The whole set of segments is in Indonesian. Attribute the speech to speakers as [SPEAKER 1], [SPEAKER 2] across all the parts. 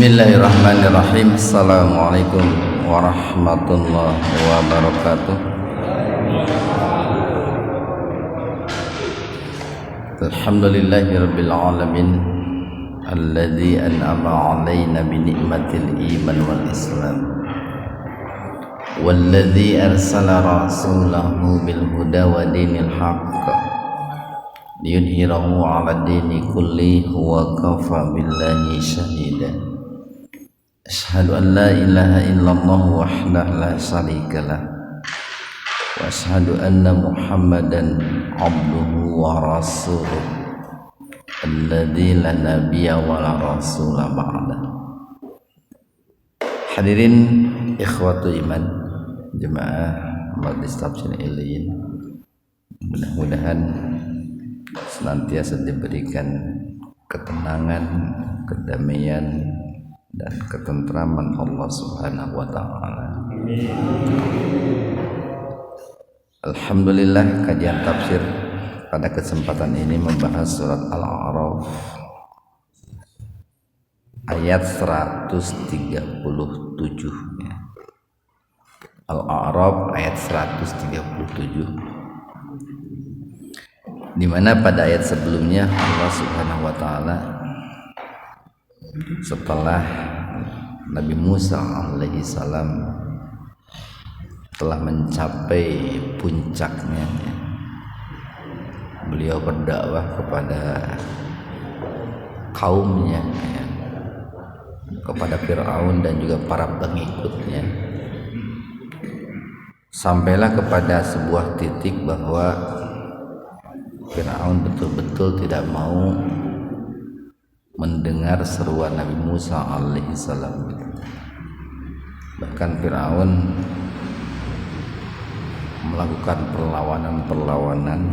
[SPEAKER 1] Bismillahirrahmanirrahim. Assalamualaikum warahmatullahi wabarakatuh. Alhamdulillahirabbil alamin alladzi an'ama 'alaina bi ni'matil iman wal islam walladzi arsala rasulahu bil huda wa dinil haqq liyudhhirahu 'ala dini kulli huwa kafa billahi shahida. Asyhadu an la ilaha illallah wahdahu la syarikalah wa asyhadu anna Muhammadan 'abduhu wa rasuluh alladzi la nabiyya wa la rasula ba'da. Hadirin ikhwatu iman jemaah Majelis Tafsir Iliyin, mudah-mudahan senantiasa diberikan ketenangan, kedamaian dan ketentraman Allah Subhanahu wa taala. Alhamdulillah, kajian tafsir pada kesempatan ini membahas surat Al-A'raf ayat 137. Al-A'raf ayat 137, di mana pada ayat sebelumnya Allah Subhanahu wa taala setelah Nabi Musa alaihi salam telah mencapai puncaknya, beliau berdakwah kepada kaumnya, kepada Fir'aun dan juga para pengikutnya, sampailah kepada sebuah titik bahwa Fir'aun betul-betul tidak mau mendengar seruan Nabi Musa alaihi salam. Bahkan Fir'aun melakukan perlawanan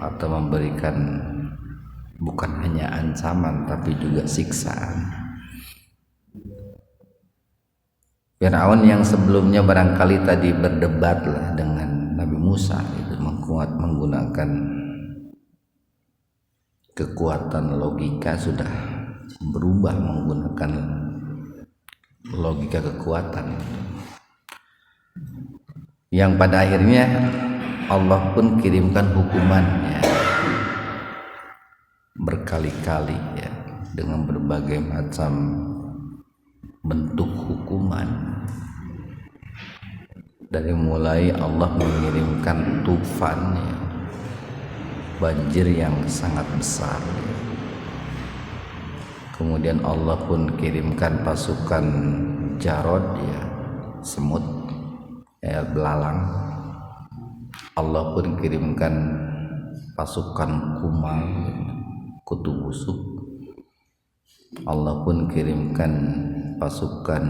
[SPEAKER 1] atau memberikan bukan hanya ancaman tapi juga siksaan. Fir'aun yang sebelumnya barangkali tadi berdebatlah dengan Nabi Musa, itu menggunakan kekuatan logika, sudah berubah menggunakan logika kekuatan, yang pada akhirnya Allah pun kirimkan hukumannya berkali-kali dengan berbagai macam bentuk hukuman. Dari mulai Allah mengirimkan tufan, banjir yang sangat besar, kemudian Allah pun kirimkan pasukan jarod, semut, belalang. Allah pun kirimkan pasukan kumal, kutu busuk. Allah pun kirimkan pasukan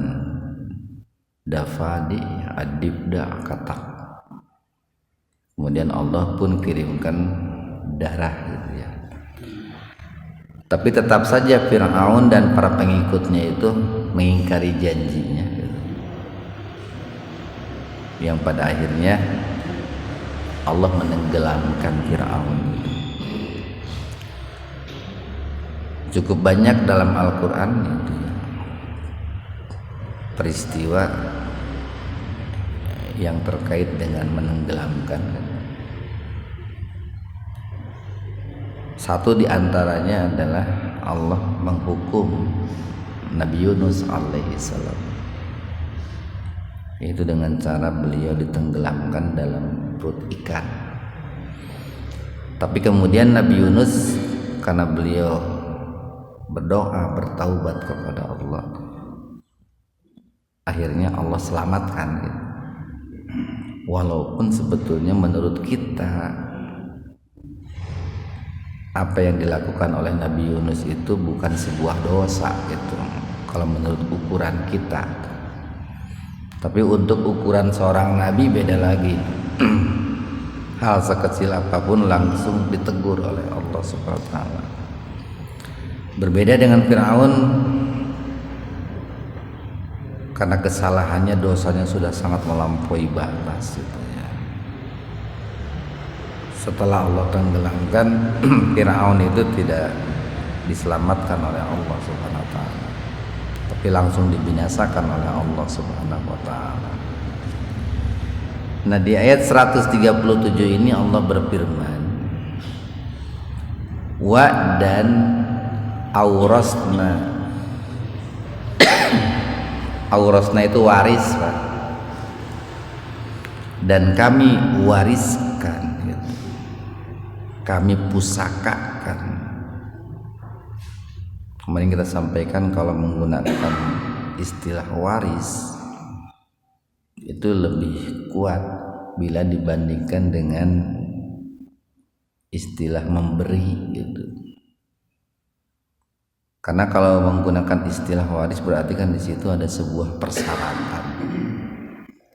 [SPEAKER 1] dafadi, adibda, katak. Kemudian Allah pun kirimkan darah, Tapi tetap saja Fir'aun dan para pengikutnya itu mengingkari janjinya, yang pada akhirnya Allah menenggelamkan Fir'aun. Cukup banyak dalam Al-Quran peristiwa yang terkait dengan menenggelamkan. Satu di antaranya adalah Allah menghukum Nabi Yunus alaihi salam, yaitu dengan cara beliau ditenggelamkan dalam perut ikan. Tapi kemudian Nabi Yunus, karena beliau berdoa, bertaubat kepada Allah, akhirnya Allah selamatkan. Walaupun sebetulnya menurut kita apa yang dilakukan oleh Nabi Yunus itu bukan sebuah dosa kalau menurut ukuran kita. Tapi untuk ukuran seorang nabi beda lagi. Hal sekecil apapun langsung ditegur oleh Allah Subhanahu wa taala. Berbeda dengan Fir'aun, karena kesalahannya, dosanya sudah sangat melampaui batas Setelah Allah tenggelamkan, Fir'aun itu tidak diselamatkan oleh Allah Subhanahu wa taala. tapi langsung dibinasakan oleh Allah Subhanahu wa taala. Nah, di ayat 137 ini Allah berfirman, wa dan aurasna. Aurasna itu waris, Pak. Dan kami wariskan gitu. Kami pusakakan. Kemarin kita sampaikan kalau menggunakan istilah waris itu lebih kuat bila dibandingkan dengan istilah memberi gitu. Karena kalau menggunakan istilah waris berarti kan di situ ada sebuah persyaratan.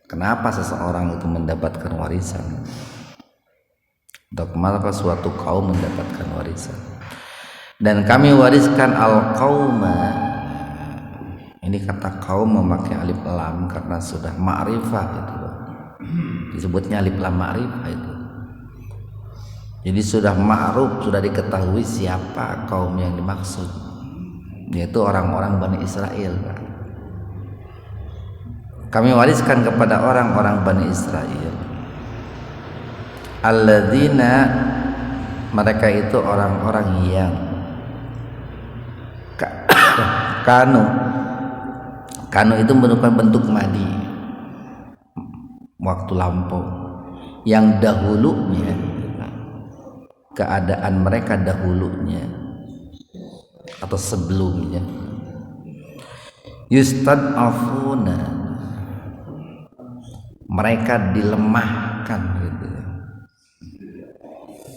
[SPEAKER 1] Kenapa seseorang itu mendapatkan warisan? Atau kenapa suatu kaum mendapatkan warisan? Dan kami wariskan al-qauma. Ini kata kaum memakai alif lam karena sudah ma'rifah itu. Disebutnya alif lam ma'rifah itu. Jadi sudah ma'ruf, sudah diketahui siapa kaum yang dimaksud, yaitu orang-orang Bani Israel. Kami wariskan kepada orang-orang Bani Israel, alladzina, mereka itu orang-orang yang kanu itu merupakan bentuk madi, waktu lampau, yang dahulunya, keadaan mereka dahulunya atau sebelumnya, yustad'afuna, mereka dilemahkan gitu.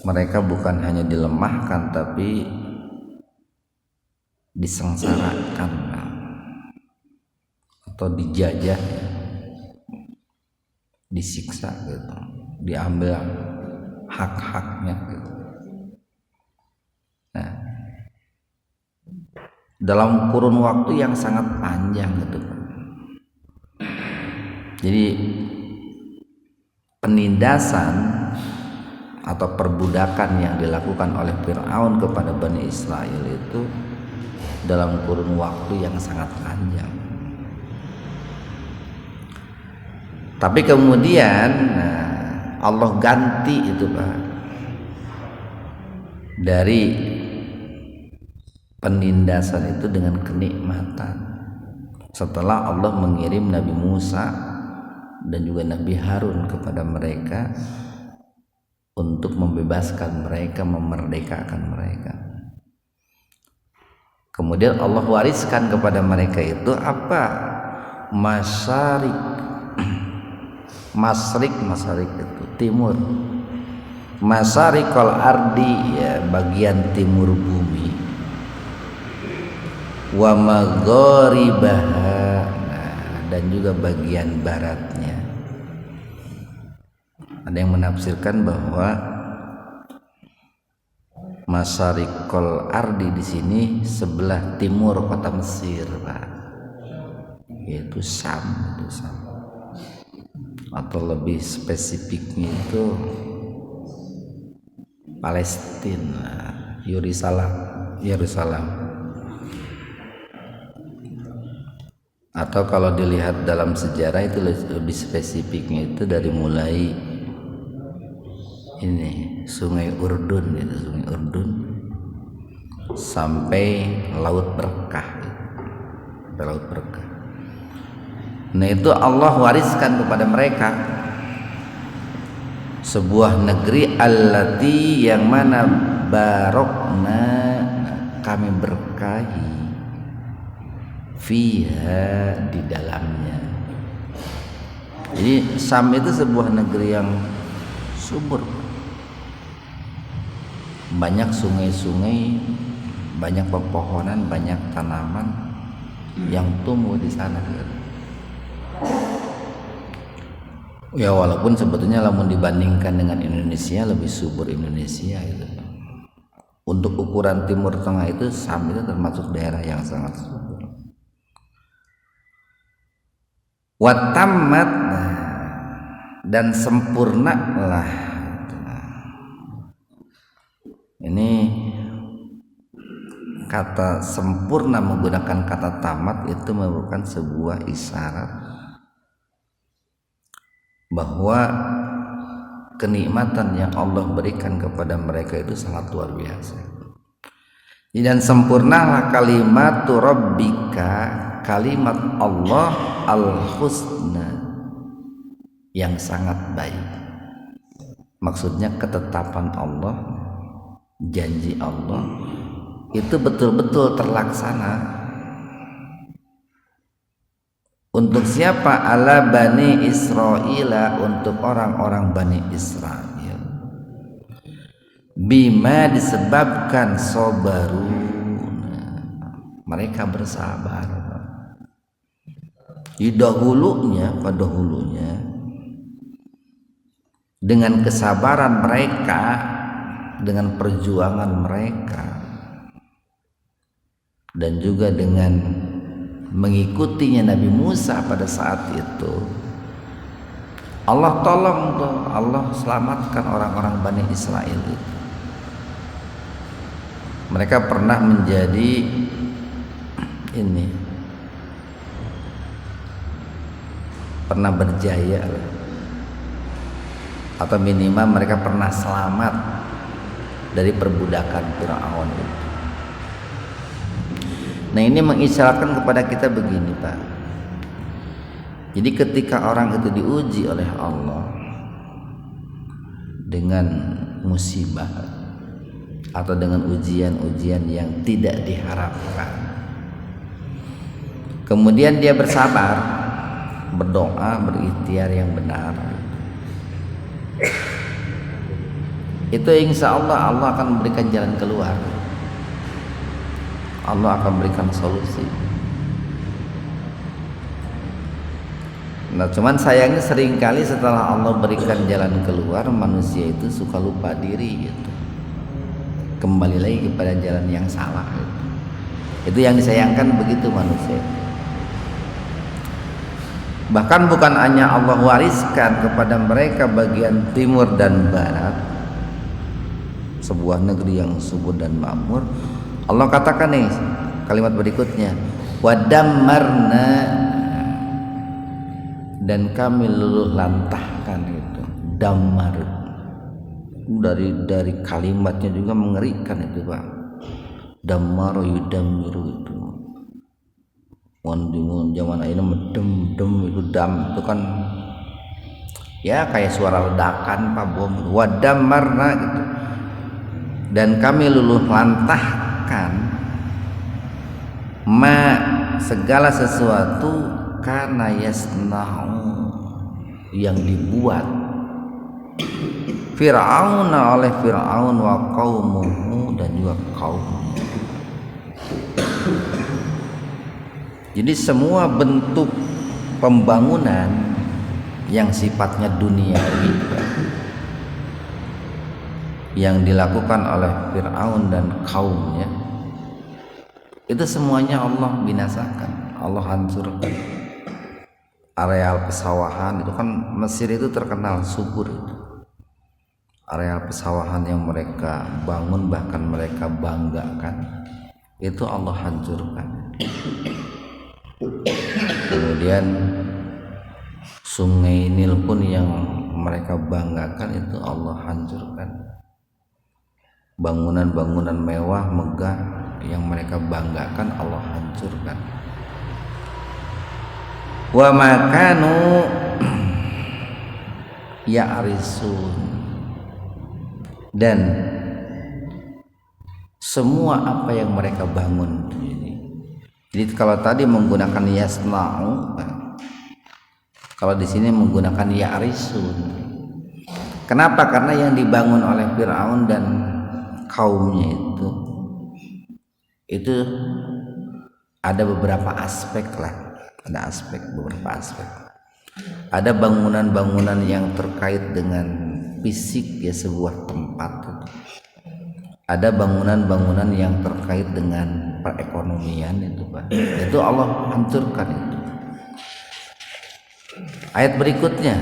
[SPEAKER 1] Mereka bukan hanya dilemahkan tapi disengsarakan atau dijajah, disiksa gitu, diambil hak-haknya gitu. Nah, dalam kurun waktu yang sangat panjang gitu. Jadi penindasan atau perbudakan yang dilakukan oleh Fir'aun kepada Bani Israel itu dalam kurun waktu yang sangat panjang. Tapi kemudian Allah ganti itu, Pak, dari penindasan itu dengan kenikmatan. Setelah Allah mengirim Nabi Musa dan juga Nabi Harun kepada mereka untuk membebaskan mereka, memerdekakan mereka. Kemudian Allah wariskan kepada mereka itu apa? Masyrik itu timur. Masyarikal ardi, ya, bagian timur bumi. Wa magharibaha, dan juga bagian baratnya. Ada yang menafsirkan bahwa Masyarikal ardi di sini sebelah timur kota Mesir, Pak, yaitu Syam, atau lebih spesifiknya itu Palestina, Yerusalem. Atau kalau dilihat dalam sejarah itu lebih spesifiknya itu dari mulai ini Sungai Urdun sampai Laut Berkah. Nah, itu Allah wariskan kepada mereka sebuah negeri allati, yang mana barokna, kami berkahi, fiha, di dalamnya. Jadi Syam itu sebuah negeri yang subur, banyak sungai-sungai, banyak pepohonan, banyak tanaman yang tumbuh di sana. Ya, walaupun sebetulnya lamun dibandingkan dengan Indonesia lebih subur Indonesia itu. Untuk ukuran Timur Tengah itu Syam itu termasuk daerah yang sangat subur. Watammat, dan sempurnalah. Ini kata sempurna menggunakan kata tamat itu merupakan sebuah isyarat bahwa kenikmatan yang Allah berikan kepada mereka itu sangat luar biasa. Dan sempurnalah kalimatu rabbika, kalimat Allah al-husna, yang sangat baik. Maksudnya ketetapan Allah, janji Allah itu betul-betul terlaksana. Untuk siapa? Ala Bani Israila, untuk orang-orang Bani Israel. Bima, disebabkan sobaru, mereka bersabar. Pada hulunya dengan kesabaran mereka, dengan perjuangan mereka, dan juga dengan mengikutinya Nabi Musa pada saat itu, Allah tolong tuh, Allah selamatkan orang-orang Bani Israel itu. Mereka pernah menjadi pernah berjaya, atau minimal mereka pernah selamat dari perbudakan Firaun itu. Nah, ini mengisyaratkan kepada kita begini, Pak. Jadi ketika orang itu diuji oleh Allah dengan musibah atau dengan ujian-ujian yang tidak diharapkan, kemudian dia bersabar, berdoa, berikhtiar yang benar, itu insya Allah Allah akan memberikan jalan keluar. Allah akan berikan solusi. Nah, cuman sayangnya seringkali setelah Allah berikan jalan keluar, manusia itu suka lupa diri gitu. Kembali lagi kepada jalan yang salah gitu. Itu yang disayangkan, begitu manusia. Bahkan bukan hanya Allah wariskan kepada mereka bagian timur dan barat, sebuah negeri yang subur dan makmur. Allah katakan nih kalimat berikutnya, wadammarna, dan kami luluh lantahkan itu. Damar, dari kalimatnya juga mengerikan itu, Pak. Damar yudamiru itu. Wandimun zaman ini medem itu, dam itu kan ya kayak suara ledakan, Pak, bom. Wadammarna gitu. Dan kami luluh lantahkan segala sesuatu karena yasna'u, yang dibuat Fir'aun oleh Fir'aun wa qaumuhu, dan juga kaumnya. Jadi semua bentuk pembangunan yang sifatnya duniawi yang dilakukan oleh Fir'aun dan kaumnya, itu semuanya Allah binasakan, Allah hancurkan. Areal pesawahan itu kan, Mesir itu terkenal subur. Areal pesawahan yang mereka bangun, bahkan mereka banggakan, itu Allah hancurkan. Kemudian Sungai Nil pun yang mereka banggakan, itu Allah hancurkan. Bangunan-bangunan mewah megah yang mereka banggakan, Allah hancurkan. Wa makanu ya'risun, dan semua apa yang mereka bangun ini. Jadi kalau tadi menggunakan yasna'u, kalau di sini menggunakan ya'risun. Kenapa? Karena yang dibangun oleh Fir'aun dan kaumnya itu ada beberapa aspek lah, beberapa aspek. Ada bangunan-bangunan yang terkait dengan fisik ya, sebuah tempat. Ada bangunan-bangunan yang terkait dengan perekonomian itu, Pak. Itu Allah hancurkan itu. Ayat berikutnya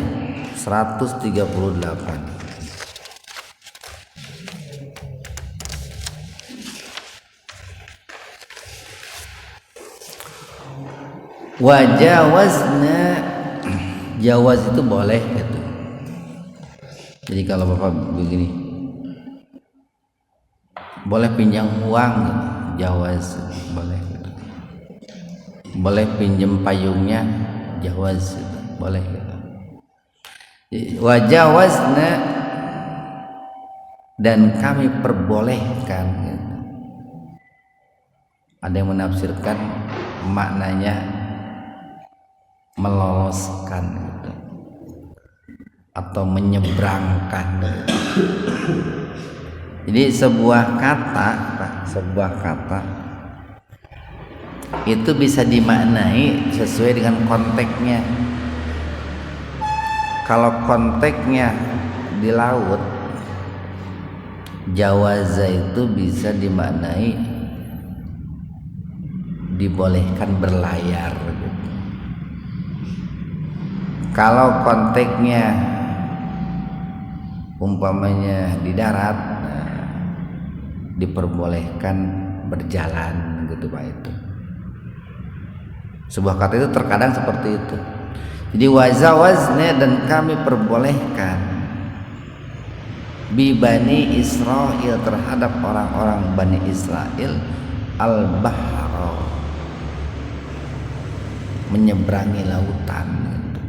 [SPEAKER 1] 138. Wajawazna, jawaz itu boleh gitu. Jadi kalau bapak begini, boleh pinjam uang gitu, jawaz boleh gitu. Boleh pinjam payungnya, jawaz gitu. Boleh gitu. Wajawazna, dan kami perbolehkan gitu. Ada yang menafsirkan maknanya meloloskan gitu, atau menyeberangkan gitu. Jadi sebuah kata itu bisa dimaknai sesuai dengan konteksnya. Kalau konteksnya di laut, jawaza itu bisa dimaknai dibolehkan berlayar gitu. Kalau konteksnya umpamanya di darat, diperbolehkan berjalan gitu Pak. Itu sebuah kata itu terkadang seperti itu. Jadi wazawazna, dan kami perbolehkan bi Bani Israil, terhadap orang-orang Bani Israel, al-bahra, menyeberangi lautan gitu.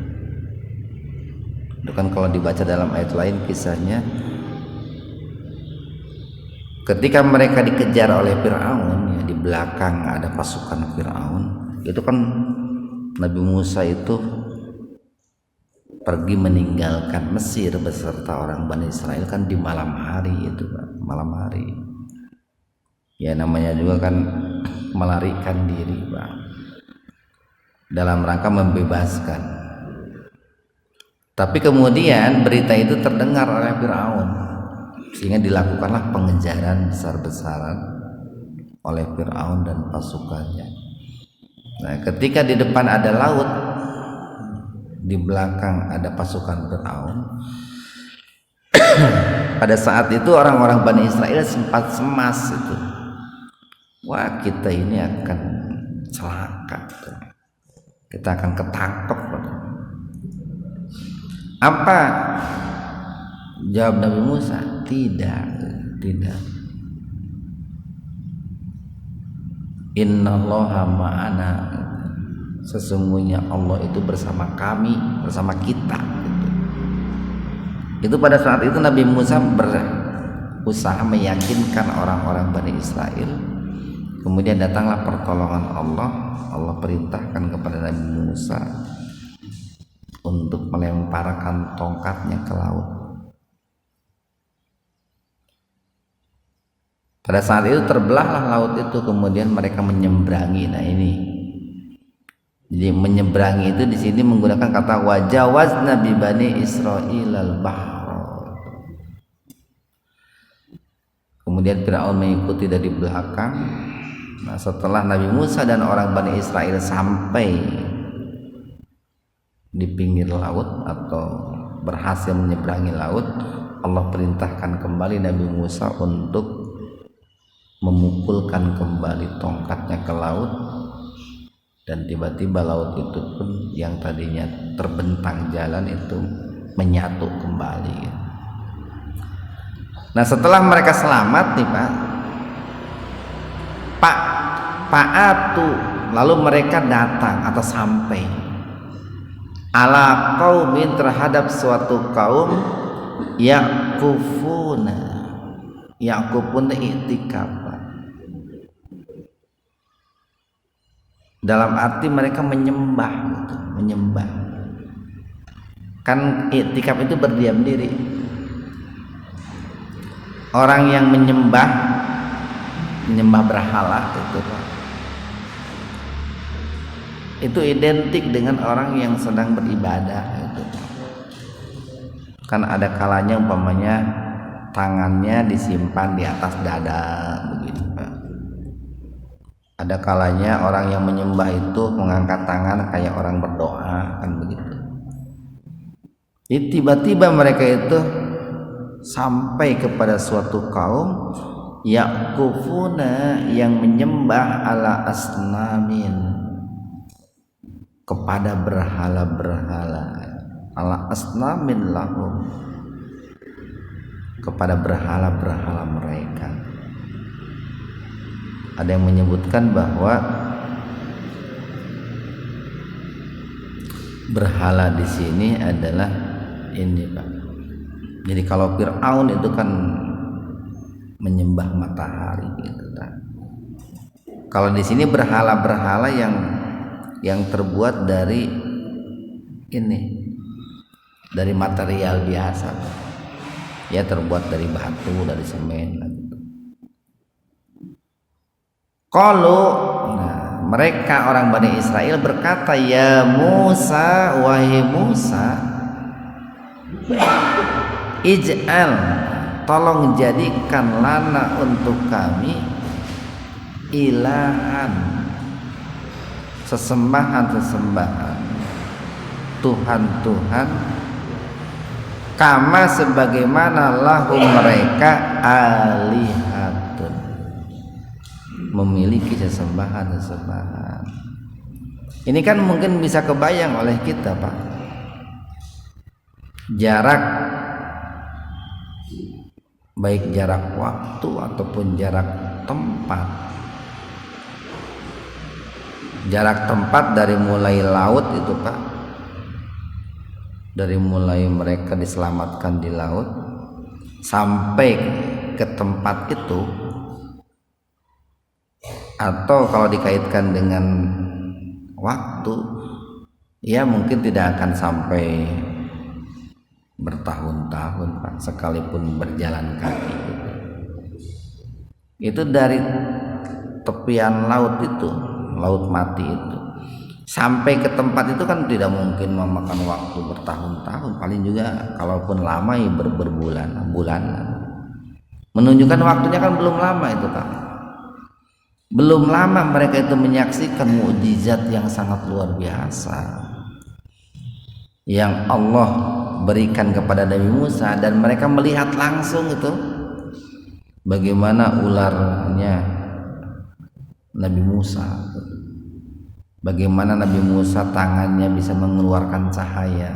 [SPEAKER 1] Itu kan kalau dibaca dalam ayat lain kisahnya, ketika mereka dikejar oleh Fir'aun, ya, di belakang ada pasukan Fir'aun. Itu kan Nabi Musa itu pergi meninggalkan Mesir beserta orang Bani Israel kan di malam hari itu Pak. Malam hari, ya namanya juga kan melarikan diri Pak, dalam rangka membebaskan. Tapi kemudian berita itu terdengar oleh Fir'aun, sehingga dilakukanlah pengejaran besar-besaran oleh Fir'aun dan pasukannya. Nah, ketika di depan ada laut, di belakang ada pasukan Fir'aun, pada saat itu orang-orang Bani Israel sempat cemas itu. Wah, kita ini akan celaka, kita akan ketangkep. Apa jawab Nabi Musa? Tidak. Innallaha ma'ana, sesungguhnya Allah itu bersama kami, bersama kita. Itu pada saat itu Nabi Musa berusaha meyakinkan orang-orang Bani Israel. Kemudian datanglah pertolongan Allah. Allah perintahkan kepada Nabi Musa untuk melemparkan tongkatnya ke laut. Pada saat itu terbelahlah laut itu, kemudian mereka menyeberangi. Nah ini, jadi menyeberangi itu di sini menggunakan kata wajawazna bi Bani Israil al-bahr. Kemudian Fir'aun mengikuti dari belakang. Nah, setelah Nabi Musa dan orang Bani Israel sampai di pinggir laut atau berhasil menyeberangi laut, Allah perintahkan kembali Nabi Musa untuk memukulkan kembali tongkatnya ke laut, dan tiba-tiba laut itu pun yang tadinya terbentang jalan itu menyatu kembali. Nah, setelah mereka selamat nih Pa'atu, lalu mereka datang atau sampai ala qaumin, terhadap suatu kaum yakufuna i'tikaf, dalam arti mereka menyembah gitu, menyembah. Kan i'tikaf itu berdiam diri. Orang yang menyembah berhala itu identik dengan orang yang sedang beribadah gitu. Kan ada kalanya umpamanya tangannya disimpan di atas dada begitu. Ada kalanya orang yang menyembah itu mengangkat tangan kayak orang berdoa, kan begitu. Jadi tiba-tiba mereka itu sampai kepada suatu kaum yakufuna, yang menyembah ala asnamin, kepada berhala-berhala, ala asnamin lahum, kepada berhala-berhala mereka. Ada yang menyebutkan bahwa berhala di sini adalah ini, Pak. Jadi kalau Fir'aun itu kan menyembah matahari gitu kan. Kalau di sini berhala-berhala yang terbuat dari ini, dari material biasa, ya terbuat dari batu, dari semen gitu. Kalau mereka orang Bani Israel berkata, ya Musa, wahai Musa, ij'al, tolong jadikan lana untuk kami ilahan, sesembahan-sesembahan, Tuhan-Tuhan, kama sebagaimana lahum mereka alihatun, memiliki sesembahan-sesembahan. Ini kan mungkin bisa kebayang oleh kita, Pak, jarak, baik jarak waktu ataupun jarak tempat. Jarak tempat dari mulai laut itu, Pak, dari mulai mereka diselamatkan di laut sampai ke tempat itu, atau kalau dikaitkan dengan waktu, ya mungkin tidak akan sampai bertahun-tahun, Pak, sekalipun berjalan kaki gitu. Itu dari tepian laut itu, laut mati itu, sampai ke tempat itu kan tidak mungkin memakan waktu bertahun-tahun, paling juga kalaupun lama ya berbulan-bulan. Menunjukkan waktunya kan belum lama itu, Pak. Belum lama mereka itu menyaksikan mukjizat yang sangat luar biasa yang Allah berikan kepada Nabi Musa, dan mereka melihat langsung itu bagaimana ularnya Nabi Musa, bagaimana Nabi Musa tangannya bisa mengeluarkan cahaya,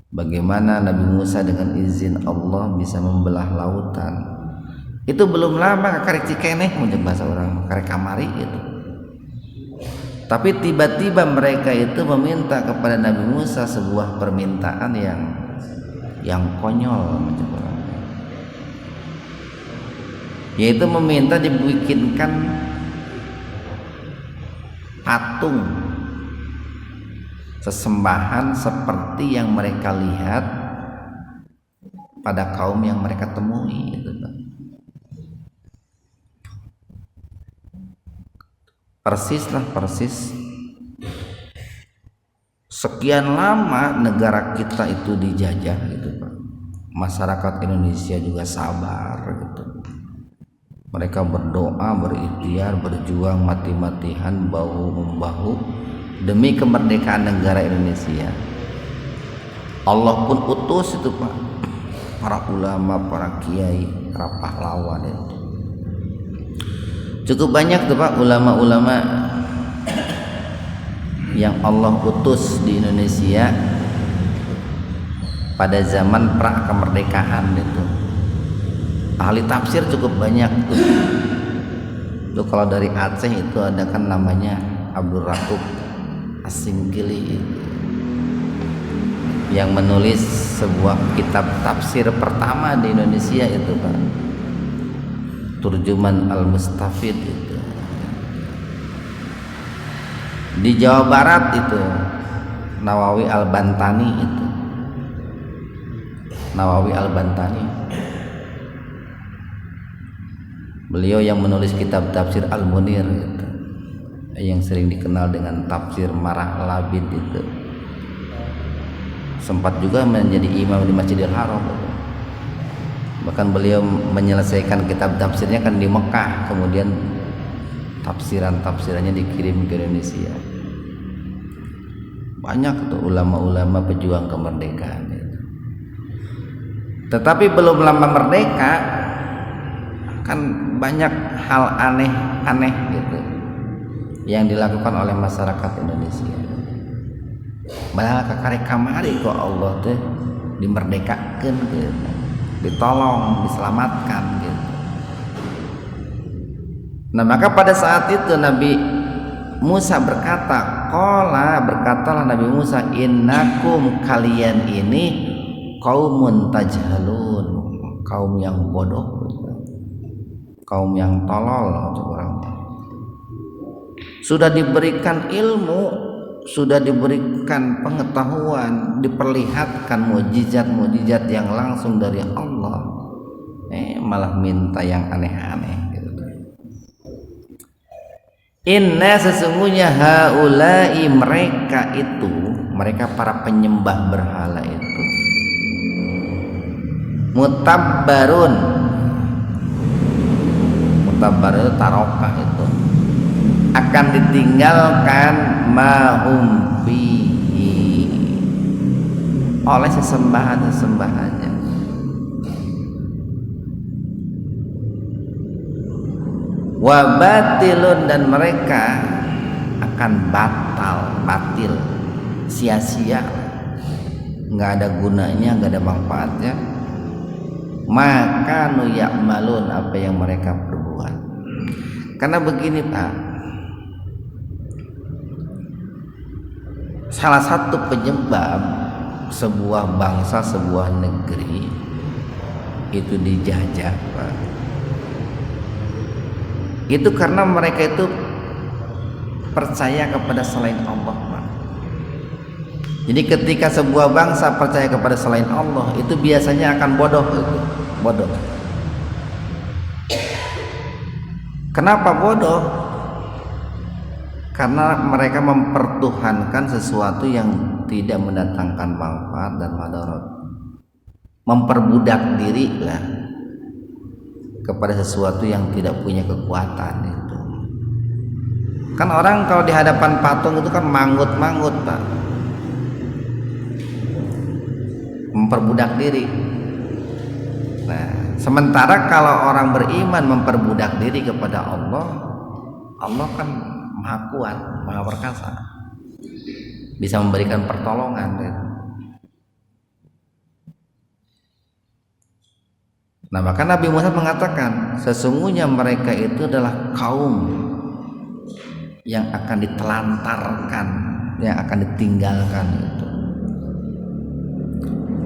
[SPEAKER 1] bagaimana Nabi Musa dengan izin Allah bisa membelah lautan. Itu belum lama karek cikeneh menjadi bahasa orang karek kamari gitu. Tapi tiba-tiba mereka itu meminta kepada Nabi Musa sebuah permintaan yang konyol macam orang, yaitu meminta dibikinkan patung sesembahan seperti yang mereka lihat pada kaum yang mereka temui gitu. Persis sekian lama negara kita itu dijajah gitu, Pak. Masyarakat Indonesia juga sabar gitu. Mereka berdoa, berikhtiar, berjuang mati-matian bahu membahu demi kemerdekaan negara Indonesia. Allah pun utus itu, Pak, para ulama, para kiai, para pahlawan itu. Cukup banyak tuh, Pak, ulama-ulama yang Allah utus di Indonesia pada zaman pra kemerdekaan itu. Ahli tafsir cukup banyak tuh. Tuh kalau dari Aceh itu ada kan namanya Abdul Rahub As-Singkili yang menulis sebuah kitab tafsir pertama di Indonesia itu, Pak. Turjuman Al-Mustafid itu. Di Jawa Barat itu Nawawi Al-Bantani itu. Nawawi Al-Bantani. Beliau yang menulis kitab tafsir Al-Munir itu, yang sering dikenal dengan tafsir Marah Labid itu. Sempat juga menjadi imam di Masjidil Haram. Bahkan beliau menyelesaikan kitab tafsirnya kan di Mekah, kemudian tafsirannya dikirim ke Indonesia. Banyak tuh ulama-ulama pejuang kemerdekaan itu. Tetapi belum lama merdeka kan banyak hal aneh-aneh gitu yang dilakukan oleh masyarakat Indonesia. Padahal kakare kamari kok Allah teh dimerdekakan gitu, ditolong, diselamatkan gitu. Nah maka pada saat itu Nabi Musa berkatalah Nabi Musa, innakum kalian ini qaumun tajhalun, kaum yang bodoh, kaum yang tolol. Sudah diberikan ilmu, sudah diberikan pengetahuan, diperlihatkan mukjizat-mukjizat yang langsung dari Allah, malah minta yang aneh-aneh gitu. Inna sesungguhnya haulai mereka para penyembah berhala itu mutabbarun tarokah itu akan ditinggalkan mahum fihi oleh sesembahan-sesembahannya. Wa batilun dan mereka akan batil, sia-sia, nggak ada gunanya, nggak ada manfaatnya. Maka nu ya'malun, apa yang mereka perbuat. Karena begini Pak, salah satu penyebab sebuah bangsa, sebuah negeri itu dijajah Pak, itu karena mereka itu percaya kepada selain Allah Pak. Jadi ketika sebuah bangsa percaya kepada selain Allah, itu biasanya akan bodoh. Kenapa bodoh? Karena mereka mempertuhankan sesuatu yang tidak mendatangkan manfaat dan madarat, memperbudak diri lah kepada sesuatu yang tidak punya kekuatan itu. Kan orang kalau di hadapan patung itu kan manggut-manggut Pak, memperbudak diri. Nah, sementara kalau orang beriman memperbudak diri kepada Allah, Allah kan maha kuat, maha perkasa, bisa memberikan pertolongan gitu. Nah maka Nabi Musa mengatakan sesungguhnya mereka itu adalah kaum yang akan ditelantarkan, yang akan ditinggalkan itu.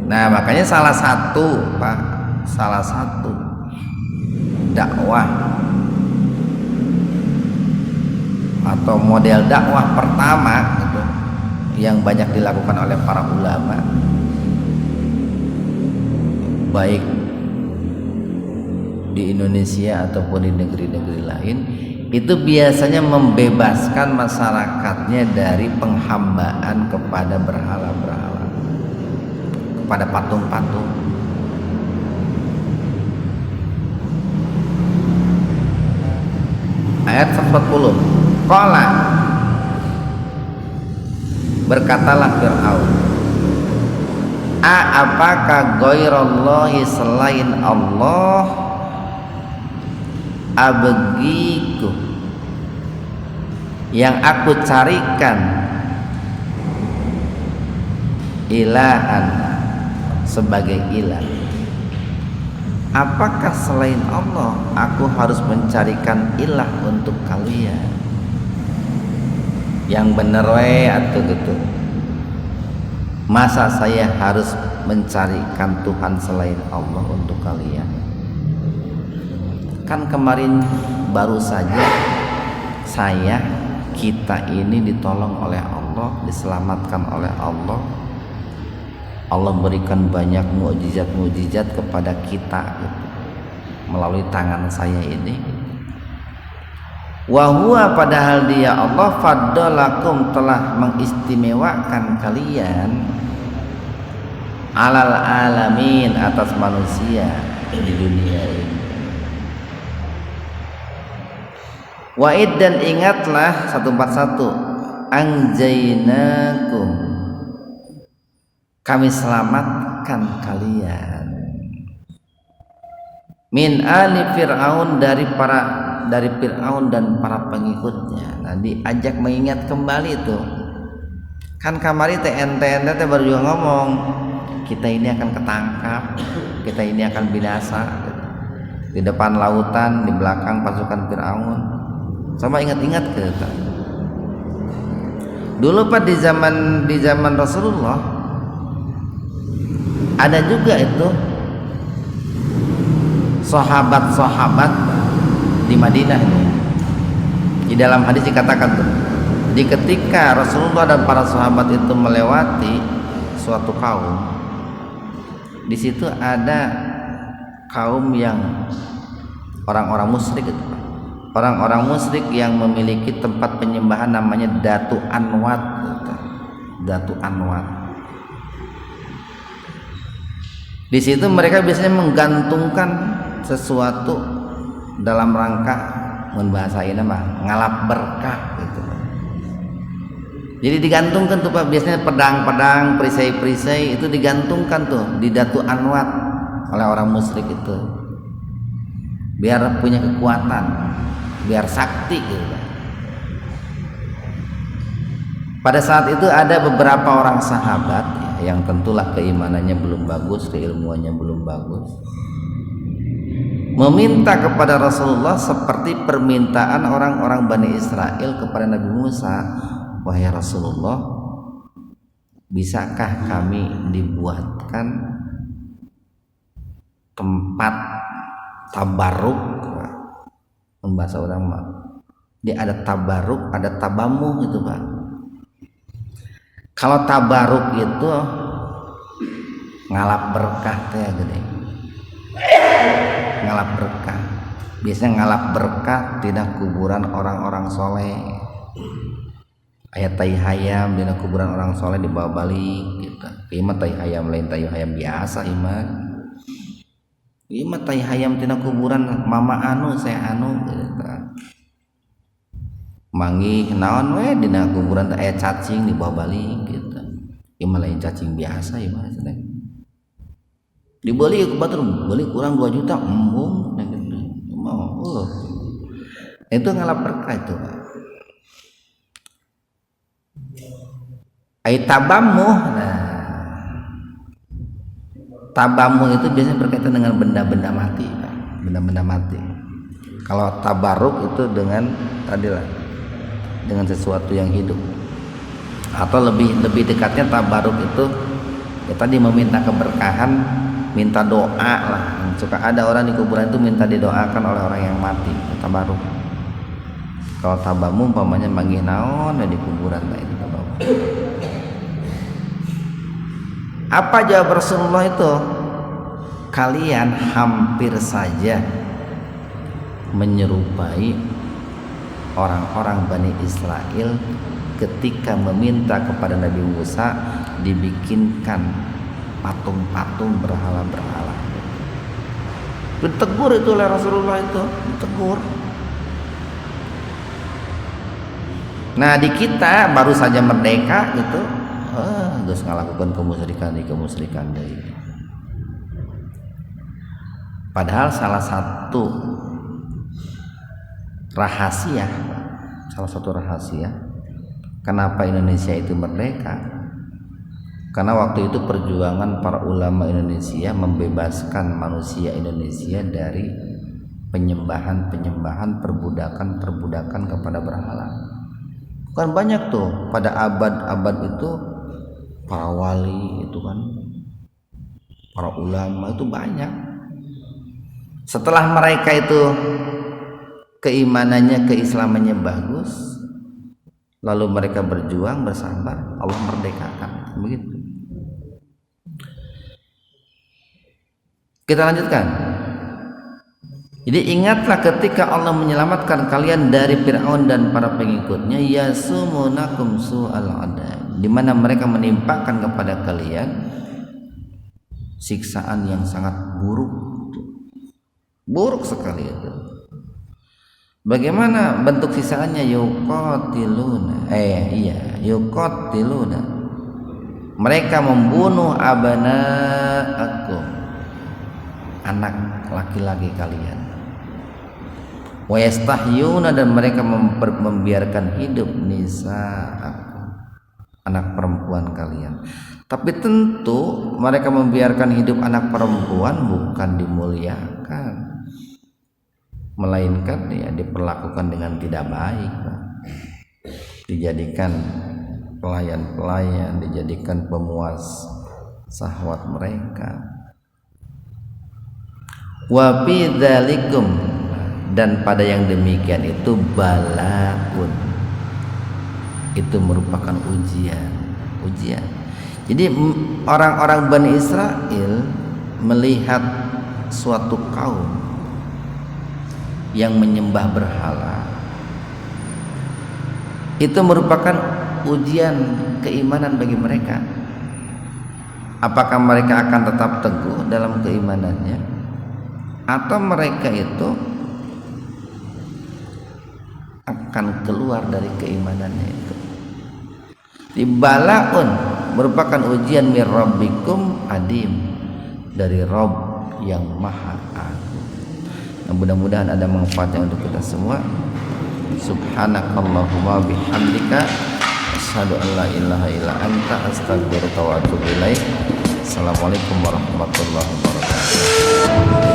[SPEAKER 1] Nah makanya salah satu dakwah atau model dakwah pertama gitu, yang banyak dilakukan oleh para ulama, baik di Indonesia ataupun di negeri-negeri lain, itu biasanya membebaskan masyarakatnya dari penghambaan kepada berhala-berhala, kepada patung-patung. Ayat 140, qala, berkatalah Fir'aun, apakah ghairallahi, selain Allah, abgiku, yang aku carikan, ilahan, sebagai ilah. Apakah selain Allah aku harus mencarikan ilah untuk kalian? Yang bener we atuh gitu. Masa saya harus mencarikan Tuhan selain Allah untuk kalian? Kan kemarin baru saja kita ini ditolong oleh Allah, diselamatkan oleh Allah. Allah berikan banyak mukjizat-mukjizat kepada kita gitu, melalui tangan saya ini. Wa huwa, padahal dia Allah, faddalakum, telah mengistimewakan kalian, alal alamin, atas manusia di dunia ini. Wa'id, dan ingatlah 141, anjainakum, kami selamatkan kalian, min ali Fir'aun, dari Fir'aun dan para pengikutnya. Nah, diajak mengingat kembali itu Kan kamari teh ente baru juga ngomong kita ini akan ketangkap, kita ini akan binasa. Di depan lautan, di belakang pasukan Firaun. Sama ingat-ingat kita. Dulu Pak di zaman Rasulullah ada juga itu sahabat-sahabat di Madinah. Di dalam hadis dikatakan tuh, di ketika Rasulullah dan para sahabat itu melewati suatu kaum, di situ ada kaum yang orang-orang musyrik itu, orang-orang musyrik yang memiliki tempat penyembahan namanya Datu Anwat. Datu Anwat. Di situ mereka biasanya menggantungkan sesuatu dalam rangka membahasain mah ngalap berkah gitu. Jadi digantungkan tuh Pak, biasanya pedang-pedang, perisai-perisai itu digantungkan tuh di Datu Anwat oleh orang musyrik itu. Biar punya kekuatan, biar sakti gitu. Pada saat itu ada beberapa orang sahabat ya, yang tentulah keimanannya belum bagus, keilmuannya belum bagus, meminta kepada Rasulullah seperti permintaan orang-orang Bani Israel kepada Nabi Musa, wahai Rasulullah, bisakah kami dibuatkan tempat tabaruk? Bahasa orang mah dia ada tabaruk, ada tabamuh gitu Pak. Kalau tabaruk itu ngalap berkah teh gede. Ngalap berkah. Biasanya ngalap berkah tidak kuburan orang-orang soleh. Ayat tai hayam di kuburan orang soleh dibawa balik gitu. Ima tai hayam lain tai hayam biasa ima. Ima tai hayam tina kuburan mama anu saya anu gitu. Manggih naon we dina kuburan aya cacing dibawa balik gitu. Ieu mah lain cacing biasa ieu mah cenah. Dibeli ke batur beli kurang 2 juta embung gitu. Mau. Itu ngalap berkah itu. Ai tabamuh. Nah. Tabamuh itu biasanya berkaitan dengan benda-benda mati, benda-benda mati. Kalau tabaruk itu dengan tadilah dengan sesuatu yang hidup, atau lebih dekatnya tabaruk itu ya tadi meminta keberkahan, minta doa lah. Suka ada orang di kuburan itu minta didoakan oleh orang yang mati, tabaruk. Kalau tabamu umpamanya manggih naon di kuburan lah itu tabamu. Apa jawab Rasulullah itu? Kalian hampir saja menyerupai orang-orang Bani Israel ketika meminta kepada Nabi Musa dibikinkan patung-patung berhala-berhala. Ditegur itu oleh Rasulullah itu, ditegur. Nah di kita baru saja merdeka gitu, terus ngelakukan kemusyrikan dari. Padahal salah satu rahasia kenapa Indonesia itu merdeka, karena waktu itu perjuangan para ulama Indonesia membebaskan manusia Indonesia dari penyembahan, perbudakan kepada berhala. Kan banyak tuh pada abad-abad itu para wali itu kan, para ulama itu banyak. Setelah mereka itu keimanannya, keislamannya bagus, lalu mereka berjuang bersabar, Allah merdekakan. Begitu. Kita lanjutkan. Jadi ingatlah ketika Allah menyelamatkan kalian dari Fir'aun dan para pengikutnya, yasumunakum su'al adab, di mana mereka menimpakan kepada kalian siksaan yang sangat buruk sekali itu. Bagaimana bentuk siksaannya? Yuqatiluna. Mereka membunuh abana'akum, anak laki-laki kalian. Wa yastahyuna, dan mereka membiarkan hidup nisa'akum, anak perempuan kalian. Tapi tentu mereka membiarkan hidup anak perempuan bukan dimuliakan, melainkan ya diperlakukan dengan tidak baik, dijadikan pelayan-pelayan, dijadikan pemuas syahwat mereka. Wa fi dzalikum, dan pada yang demikian itu balaun, itu merupakan ujian. Jadi orang-orang Bani Israel melihat suatu kaum yang menyembah berhala, itu merupakan ujian keimanan bagi mereka. Apakah mereka akan tetap teguh dalam keimanannya, atau mereka itu akan keluar dari keimanannya itu. Balaun merupakan ujian mir rabbikum adim, dari Rabb yang maha agung. Nah, mudah-mudahan ada manfaatnya untuk kita semua. Subhanakallahumma bihamdika asyhadu an la ilaha illa anta astaghfiruka wa atubu ilaik. Assalamualaikum warahmatullahi wabarakatuh.